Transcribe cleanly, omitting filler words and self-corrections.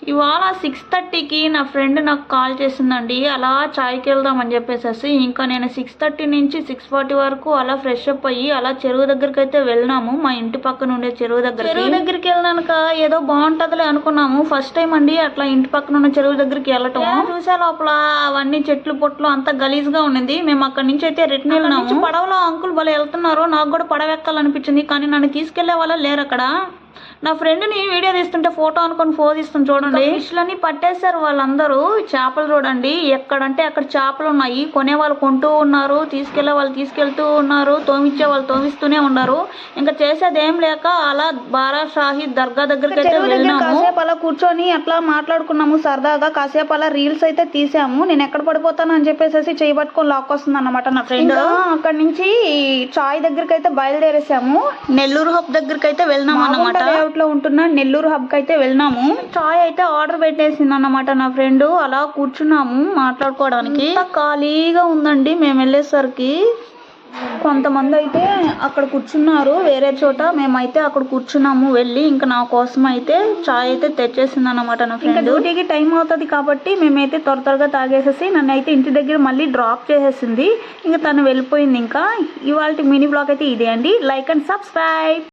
ఇవాళ 6:30కి నా ఫ్రెండ్ నాకు కాల్ చేసిందండి. అలా చాయ్కి వెళ్దామని చెప్పేసి ఇంకా నేను 6:30 నుంచి 6:40 వరకు అలా ఫ్రెష్ అప్ అయ్యి అలా చెరువు దగ్గరికి అయితే వెళ్ళినాము. మా ఇంటి పక్కన ఉండే చెరువు దగ్గరికి వెళ్ళినాక ఏదో బాగుంటదిలే అనుకున్నాము. ఫస్ట్ టైం అండి అట్లా ఇంటి పక్కన ఉన్న చెరువు దగ్గరికి వెళ్ళటం. చూసే లోపల అవన్నీ చెట్లు పొట్లు అంతా గలీజ్ గా ఉండింది. మేము అక్కడి నుంచి అయితే రిటర్న్ వెళ్ళినాము. పడవలో అంకుల్ భలే వెళ్తున్నారు. నాకు కూడా పడవ ఎక్కాలనిపించింది, కానీ నన్ను తీసుకెళ్లే వాళ్ళ లేరు అక్కడ. నా ఫ్రెండ్ని వీడియో తీస్తుంటే ఫోటో అనుకొని ఫోన్ తీస్తుంది చూడండి. ఫిష్లని పట్టేశారు వాళ్ళందరూ. చేపలు చూడండి ఎక్కడంటే అక్కడ చేపలు ఉన్నాయి. కొనే వాళ్ళు కొంటూ ఉన్నారు, తీసుకెళ్లే వాళ్ళు తీసుకెళ్తూ ఉన్నారు, తోమిచ్చే వాళ్ళు తోమిస్తూనే ఉన్నారు. ఇంకా చేసేది ఏం లేక అలా బారా షాహీద్ దర్గా దగ్గరికి అయితే వెళ్ళినాము. కాసేపు అలా కూర్చొని అట్లా మాట్లాడుకున్నాము సరదాగా. కాసేపు అలా రీల్స్ అయితే తీసాము. నేను ఎక్కడ పడిపోతాను అని చెప్పేసి చేయి పట్టుకొని లాక్కొస్తుంది అన్నమాట నా ఫ్రెండ్. అక్కడ నుంచి చాయ్ దగ్గరికి అయితే బయలుదేరేసాము. నెల్లూరు హబ్ దగ్గరికి అయితే వెళ్ళినాము అన్నమాట. లో ఉంటున్న నెల్లూరు హబ్ కి అయితే వెళ్ళినాము. చాయ్ అయితే ఆర్డర్ పెట్టేసింది అన్నమాట నా ఫ్రెండ్. అలా కూర్చున్నాము మాట్లాడుకోవడానికి. ఖాళీగా ఉందండి మేము వెళ్ళేసరికి. కొంతమంది అయితే అక్కడ కూర్చున్నారు వేరే చోట, మేమైతే అక్కడ కూర్చున్నాము వెళ్ళి. ఇంకా నా కోసం అయితే చాయ్ అయితే తెచ్చేసింది అన్నమాట నా ఫ్రెండ్. ఇంకా డ్యూటీకి టైం అవుతుంది కాబట్టి మేమైతే త్వరగా తాగేసేసి నన్ను అయితే ఇంటి దగ్గర మళ్ళీ డ్రాప్ చేసేసింది. ఇంకా తను వెళ్ళిపోయింది. ఇంకా ఇవాళ మినీ బ్లాగ్ అయితే ఇదే అండి. Like and subscribe.